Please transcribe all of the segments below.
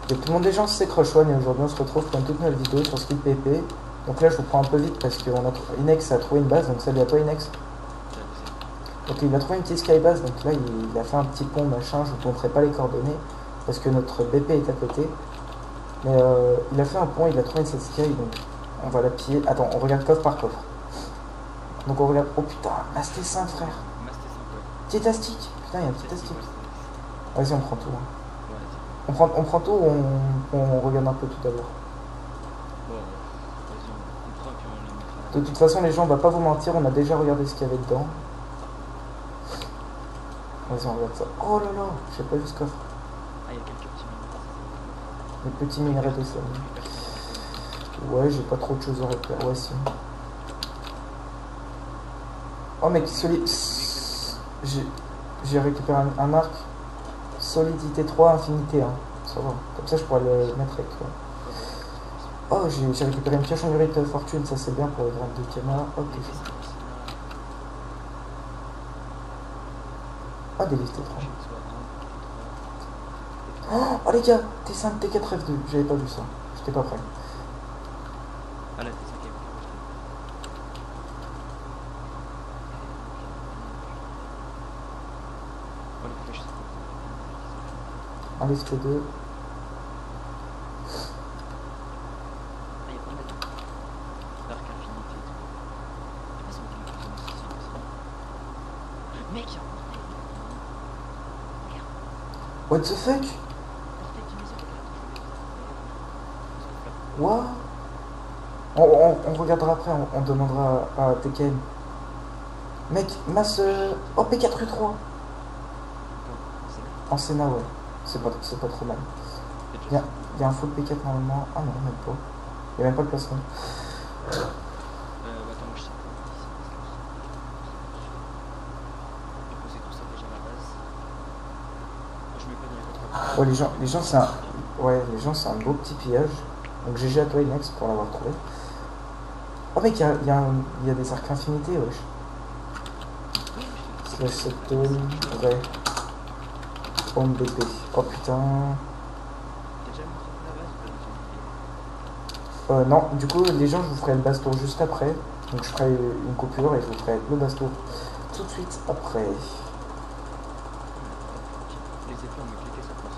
Et tout le monde, les gens, c'est Crush One et aujourd'hui on se retrouve pour une toute nouvelle vidéo sur Skill PP. Donc là je vous prends un peu vite parce que Inex a trouvé une base, donc salut à toi Inex. Donc il a trouvé une petite skybase, donc là il a fait un petit pont machin, je vous montrerai pas les coordonnées parce que notre BP est à côté. Mais il a fait un pont, il a trouvé cette sky, donc on va la piller. Attends, on regarde coffre par coffre. Donc on regarde, oh putain, Masté 5 frère. Petit astique, putain il y a un petit astique. Vas-y on prend tout. Hein. On prend tout ou on regarde un peu tout d'abord. De toute façon, les gens, on va pas vous mentir, on a déjà regardé ce qu'il y avait dedans. Vas-y, on regarde ça. Oh là là, j'ai pas vu ce coffre. Ah, il y a quelques petits minerais. Les petits minerais de sel. Ouais, j'ai pas trop de choses à récupérer. Ouais, si. Oh, mec, j'ai récupéré un arc. Solidité 3, infinité 1. Ça va. Comme ça, je pourrais le mettre avec. Oh, j'ai récupéré une pioche en mérite de fortune. Ça, c'est bien pour les grades de Kama. Ok. Ah, des listes 3. Oh les gars, T5, T4, F2. J'avais pas vu ça. J'étais pas prêt. Ah là, T5 est un lift 2. Ah, il y a pas mal d'arc infinité et tout. Mec, What the fuck? What? On regardera après, on demandera à TKM. Mec, masse... Oh, P4U3. En Sénat, ouais. C'est pas trop mal. Il y a un full P4 normalement. Ah non, même pas. Il n'y a même pas le placement. attends, moi je sais pas. J'ai posé tout ça déjà à la base. Je mets pas dans les Ouais, les gens c'est un... Ouais, les gens c'est un beau petit pillage. Donc GG à toi Inex pour l'avoir trouvé. Oh mec, il y a des arcs infinités, wesh. Slash septone, vrai. Home BP. Oh putain. T'as déjà montré la base? Non, du coup, les gens, je vous ferai le basse tour juste après. Donc je ferai une coupure et je vous ferai le basse tour tout de suite après. Les épées, on met cliquer ça pour ça.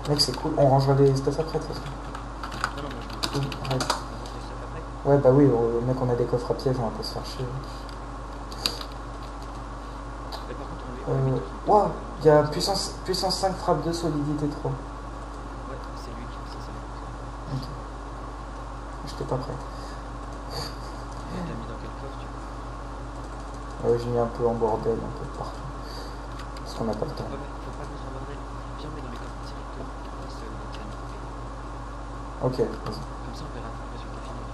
Mec, c'est cool. On rangera les stuff après, de toute façon. Non, moi je me Ouais. après. Ouais, bah oui, mec, on a des coffres à pièges, on va pas se faire chier. Mais par contre, on les Wow, il y a puissance 5, frappe 2, solidité 3. Ouais, c'est lui qui fait ça. Ok. J'étais pas prêt. T'as mis dans quel coffre, tu Ouais, j'ai mis un peu en bordel, un peu partout. Parce qu'on n'a pas le temps. Faut pas mettre en bordel. Viens, on met dans les coffres directement. Ok, vas-y. Comme ça, on verra le résultat final.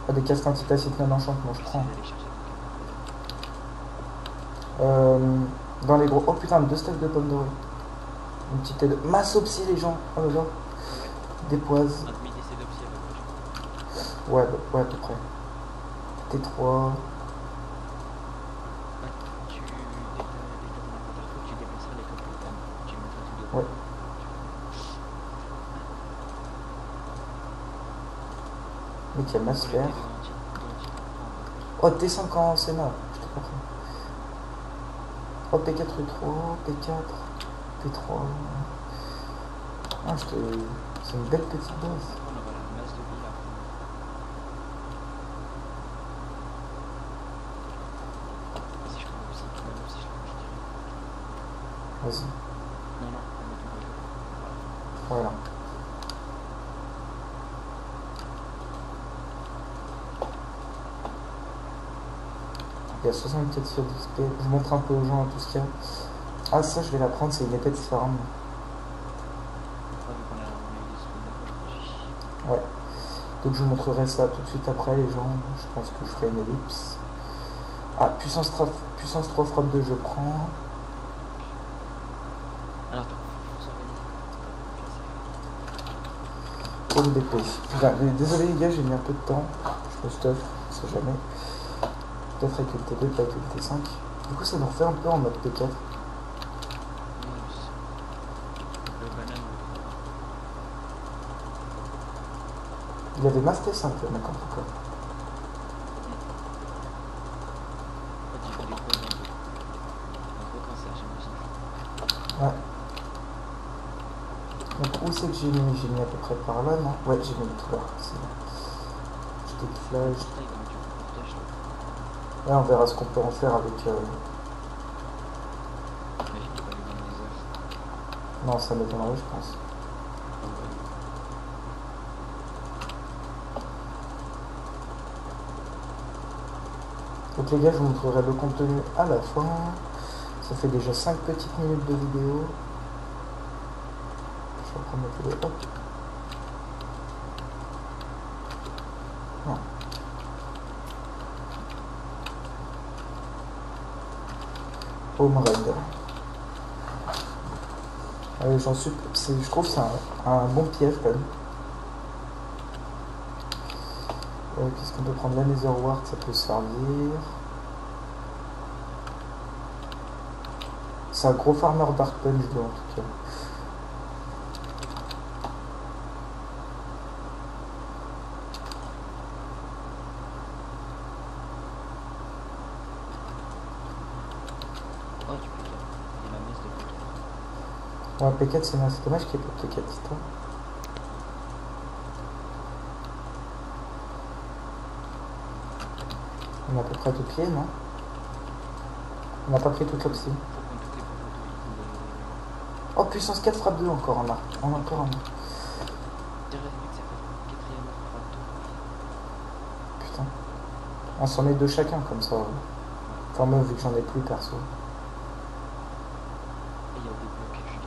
Ah, des casques antitacites non enchantement, je prends. Dans les gros. Oh putain, 2 stacks de pommes dorées. Une petite aide. Massopsie, les gens. Oh là là. Des poises. Un demi-décès d'opsie avec Ouais, ouais, à peu près. T3. tu déplaceras les coffres de pommes. Tu les mettras tout dedans. Ouais. Mec, il y a masse fer. Oh, T5 en Sénat. J'étais pas prêt. Oh, P4U3, P4, P3. Ah, c'est une belle petite base. On aura la masse de billes après. Vas-y, je prends aussi. Même si je prends, je dirais. Vas-y. Non, on met tout le Voilà. Il y a 64 sur d'XP. Je montre un peu aux gens tout ce qu'il y a. Ah, ça, je vais la prendre, c'est une épée de farm. Ouais. Donc, je vous montrerai ça tout de suite après, les gens. Je pense que je ferai une ellipse. Ah, puissance 3, frappe 2, je prends. Alors, Pour le BP. Désolé, les gars, j'ai mis un peu de temps. Je me stuff, on sait jamais. Peut-être avec le T2, pas avec le T5. Du coup, ça nous refait un peu en mode P4. Il avait Master 5 le mec en tout cas. En fait, il faut des gros un gros cancer, j'imagine. Ouais. Donc où c'est que j'ai mis? J'ai mis à peu près par là, non? Ouais, j'ai mis tout là. C'est là. Je déflage. Putain, il va mettre du portage là. Là on verra ce qu'on peut en faire avec... Imagine, il va lui donner des heures. Non, ça m'étonnerait je pense. Donc les gars, je vous montrerai le contenu à la fin. Ça fait déjà 5 petites minutes de vidéo. Je vais prendre ma télé. Hop. Non. Home Raid. J'en suis... Je trouve que c'est un bon piège quand même. Qu'est-ce qu'on peut prendre? La Nether Wart, ça peut servir. C'est un gros farmer Dark Punch en tout cas. Oh, du P4. Il y a la messe de P4. Ouais, P4 c'est dommage qu'il n'y ait pas de P4 histoire. On est à peu près à tout pied, non? On n'a pas pris toute l'opsie. Faut qu'on toutes les photos. Oh, puissance 4, frappe 2 encore en arc. On a encore un. Derrière, mec, ça fait 4ème frappe 2. Putain. On s'en met deux chacun comme ça. Enfin, moi, vu que j'en ai plus perso. Et il y a des blocages.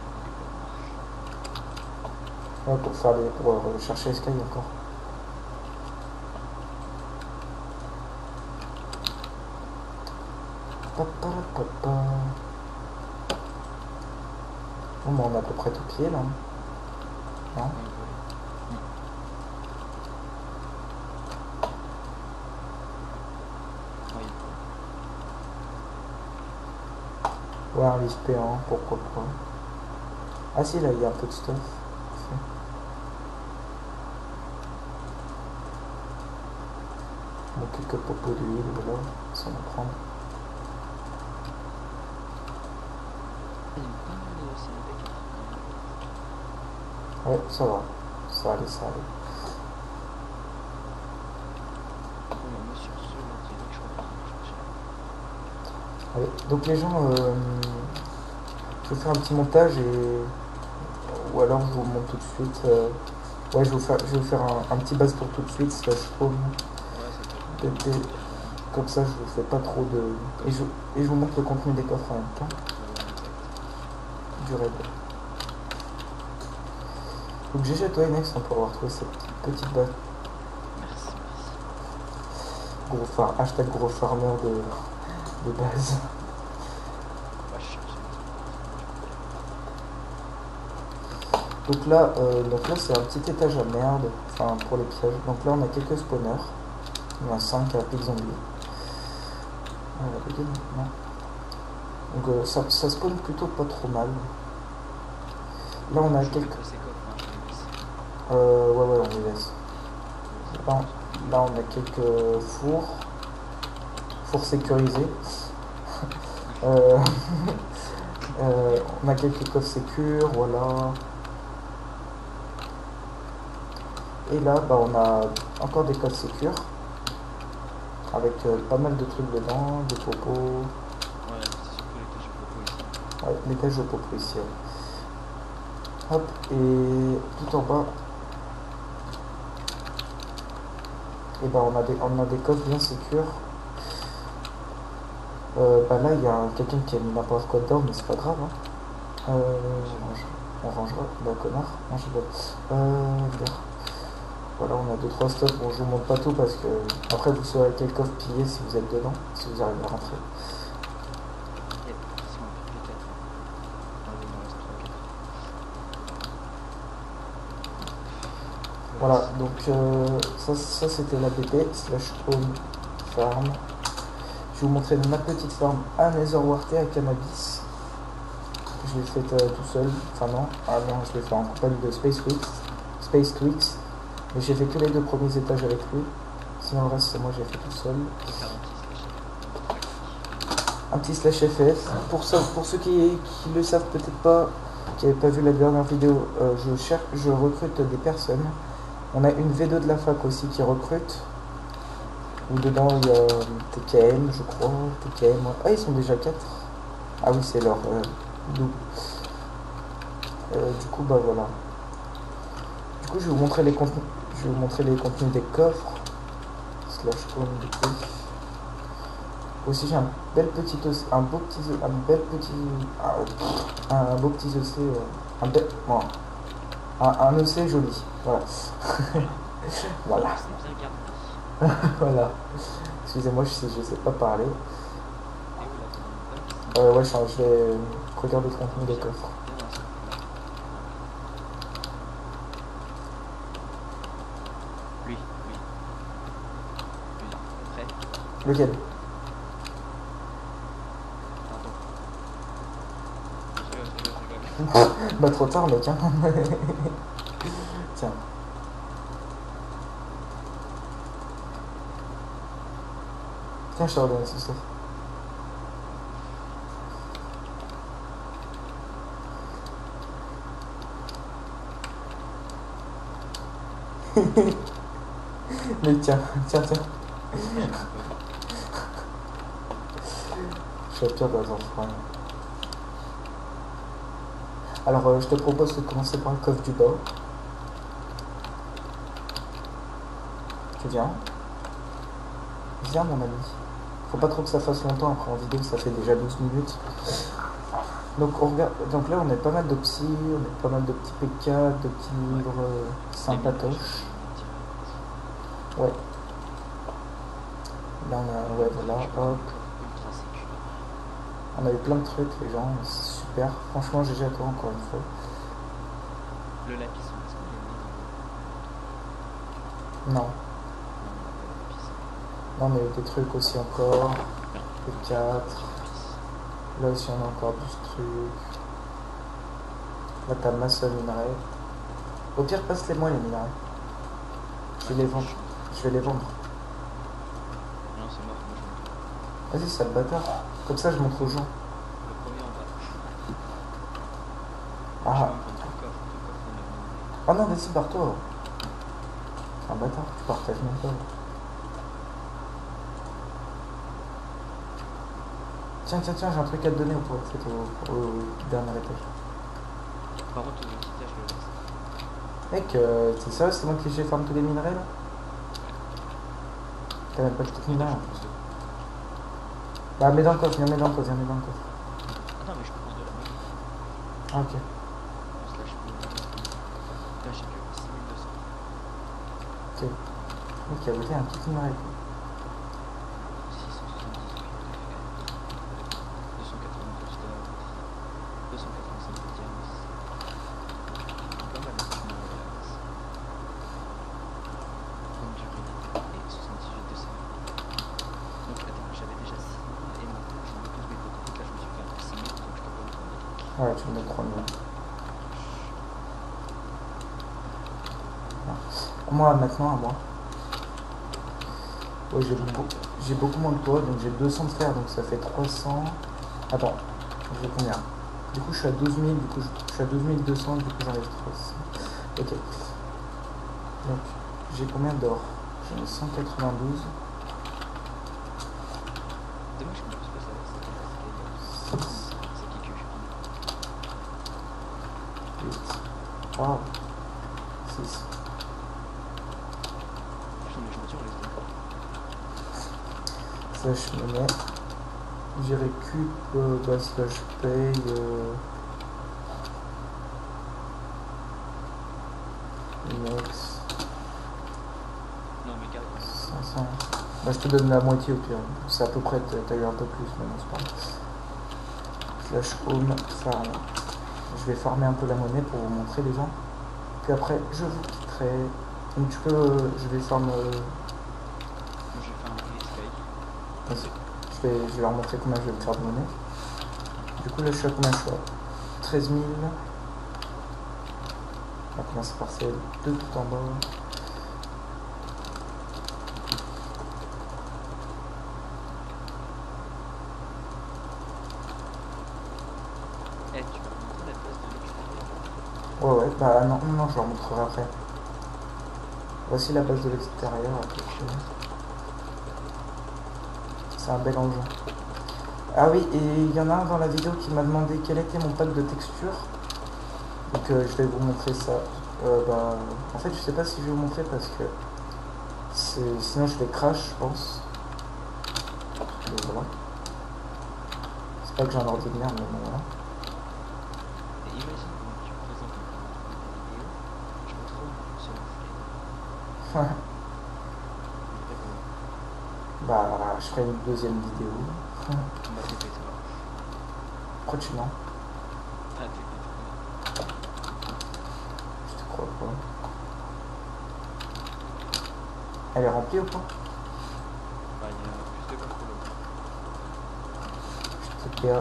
Ouais, pour faire des. Pour chercher les sky encore. Papalapapa. Bon, bah, on a à peu près tout pied là. Non? Ouais, un liste P1, pourquoi pas. Ah si, là, il y a un peu de stuff. Bon, quelques popos d'huile, voilà, ça va prendre. Ouais, ça va. Ça allait, ça allait. Ouais, donc les gens, je vais faire un petit montage et... Ou alors je vous montre tout de suite. Ouais, je vais vous faire un petit base pour tout de suite, slash home. Comme ça, je vous fais pas trop de... Et je vous montre le contenu des coffres en même temps. Du raid. Donc GG à toi Inex pour avoir trouvé cette petite base. Merci. Hashtag gros farmer de base. Donc là c'est un petit étage à merde, enfin pour les pièges. Donc là on a quelques spawners. On a 5 à pic zombie. Non. Donc ça spawn plutôt pas trop mal. Là on a quelques... ouais, on les laisse. Là on a quelques fours. Fours sécurisés. On a quelques coffres sécures, voilà. Et là on a encore des coffres sécures. Avec pas mal de trucs dedans, des popos. Ouais, c'est surtout l'étage au popo ici. Ouais, l'étage au popo ici. Ouais. Hop, et tout en bas. Et on a des coffres bien sécures. Là il y a quelqu'un qui a mis n'importe quoi dedans, mais c'est pas grave. Hein. On rangera, connard. Voilà, on a 2-3 stocks. Bon, je vous montre pas tout parce que après vous saurez quel coffre piller si vous êtes dedans, si vous arrivez à rentrer. Voilà, donc ça c'était la BP slash home farm. Je vais vous montrer ma petite farm à Nether Wart à Cannabis. Je l'ai faite tout seul, enfin non, je l'ai fait en compagnie de Space Tweaks. Mais j'ai fait que les 2 premiers étages avec lui. Sinon le reste, c'est moi, j'ai fait tout seul. Un petit slash FF. Pour ceux qui le savent peut-être pas, qui n'avaient pas vu la dernière vidéo, je recrute des personnes. On a une V2 de la fac aussi qui recrute. Où dedans il y a TKM, je crois. TKM. Ah, ils sont déjà 4. Ah oui, c'est leur double. Du coup, bah voilà. Du coup, je vais vous montrer les contenus. Je vais vous montrer les contenus des coffres. Slash home du coup. Aussi, j'ai un bel petit OC, un beau petit, un bel petit, un beau petit OC, un bel, bon, un OC joli. Voilà. Voilà. Voilà. Excusez-moi, je sais pas parler. Ouais, je vais regarder le contenu des coffres. Lui. Prêt? Lequel? Je rigole. Bah trop tard mec hein. Tiens. Tiens, je te redonne ce stuff. Mais tiens. Je suis pire dans un frein. Alors, je te propose de commencer par le coffre du bas. Tu viens? Viens, mon ami. Faut pas trop que ça fasse longtemps, après en vidéo, ça fait déjà 12 minutes. Donc, on regarde... Donc là, on a pas mal de psy, on a pas mal de petits PK, de petits livres sympatoches. Ouais. Là, on a... Ouais, voilà, hop. On a eu plein de trucs, les gens, c'est super. Franchement, GG à toi encore une fois. Le lapis, est-ce qu'on l'a mis? Non. Non, mais des trucs aussi encore. Les 4. Là aussi, on a encore 12 trucs. Là, t'as masse de minerais. Au pire, passe-les-moi les minerais. Je vais les vendre. Non, c'est mort, moi je Vas-y, sale bâtard. Comme ça, je montre aux gens. Le premier en bas. Ah. Je vais me prendre tout le coffre, on a mis. Oh non, vas-y, barre-toi. C'est un bâtard, tu partages même pas. Tiens, j'ai un truc à te donner au dernier étage. Par contre, le petit étage, je le laisse. Mec, c'est ça, c'est moi qui j'ai farm tous les minerais là. T'as même pas de trucs minerais en plus. Bah, mets dans le coffre, viens, mets dans le coffre. Attends, mais je peux prendre de la main. Ah, ok. On se lâche plus. Là, j'ai que 6200. Ok. Ok, ok, un petit minerai quoi. 678 292 d'or. 285 de diamants. Pas mal de minerais à la base. 30 du riz et 78 de sel. Donc attends, j'avais déjà 6 et maintenant j'en ai 12 000 de côté. Là, je me suis fait un truc 6 000, donc je peux pas me prendre des trucs. Ouais, tu me mets 3000. Moi, maintenant, à moi. Ouais, j'ai beaucoup moins que toi, donc j'ai 200 de fer, donc ça fait 300. Attends, j'ai combien? Du coup, je suis à 12 000, du coup, je suis à 12 200, du coup, j'enlève 300. Ok. Donc, j'ai combien d'or? J'en ai 192. Dommage qu'on puisse pas savoir c'est qui que je suis. 8. Waouh. 6. Je me tire, on laisse d'accord. Ça, je me mets. J'y récup, bah, ça, je paye. Next. Non, mais garde. 500. Bah, je te donne la moitié au pire. C'est à peu près, t'as eu un peu plus, mais non, c'est pas grave. Slash home farm. Je vais farmer un peu la monnaie pour vous montrer les gens. Puis après, je vous quitterai. Donc, tu peux. Je vais farm. Moi, je vais faire un blitz sky. Vas-y. Je vais leur montrer combien je vais me faire de monnaie. Du coup, là, je suis à combien je suis à 13 000. On va commencer par celle de tout en bas. Eh, tu vas me montrer la base de l'extérieur. Ouais, ouais, bah non, non, non, je leur montrerai après. Voici la base de l'extérieur. C'est un bel engin. Ah oui, et il y en a un dans la vidéo qui m'a demandé quel était mon pack de texture. Donc je vais vous montrer ça. Bah, en fait, je sais pas si je vais vous montrer parce que sinon je vais crash, je pense. Et voilà. C'est pas que j'ai un ordi de merde, mais bon, voilà. Et imagine comment tu présentes une vidéo, je me trouve sur le flemme. Ouais. Bah, je ferai une deuxième vidéo. Bah, t'es fait toi. Pourquoi tu mens? Ah, t'es fait toi. Je te crois pas. Elle est remplie ou pas? Bah, il y a plus de contrôle. Je te PA.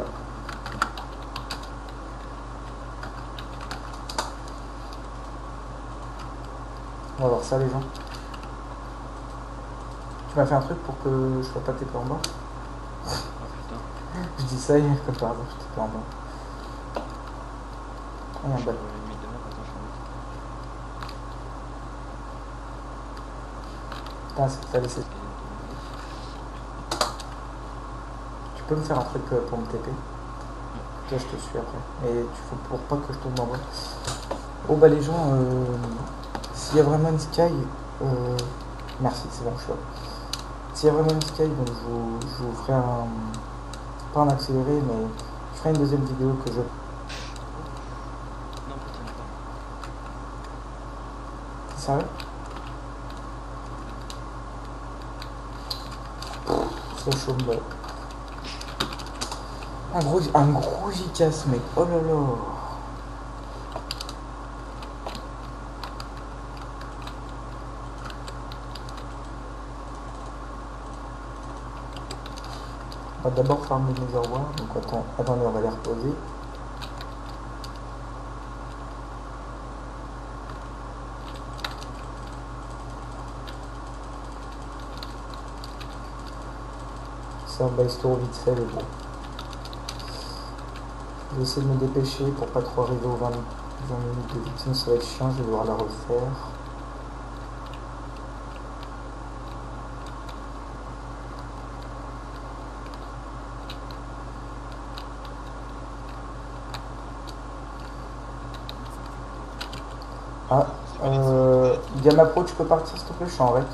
On va voir ça, les gens. Tu m'as fait un truc pour que je sois pas TP en bas? Oh putain. Je dis ça et comme par hasard, je TP en bas. Ah, il y a un bal. Une limite de map, attends, je suis en mode. Putain, c'est qu'il fallait laisser. Tu peux me faire un truc pour me TP? Toi, je te suis après. Et tu faut pour pas que je tombe en bas. Oh bah les gens, s'il y a vraiment une sky, merci, c'est bon, je suis là. S'il y a vraiment une sky, donc je vous ferai un, pas un accéléré, mais je ferai une deuxième vidéo que je... Non, en fait, il y en a pas. C'est sérieux? C'est chaud, bah. Un gros gicasse, mec. Oh là là. On va d'abord farmer les revoirs. Donc attendez, on va les reposer. Ça baisse tour vite fait, les gros. Je vais essayer de me dépêcher pour pas trop arriver aux 20 minutes de victime, ça va être chiant, je vais devoir la refaire. Ah, Gamma Pro, tu peux partir s'il te plaît, je suis en rec.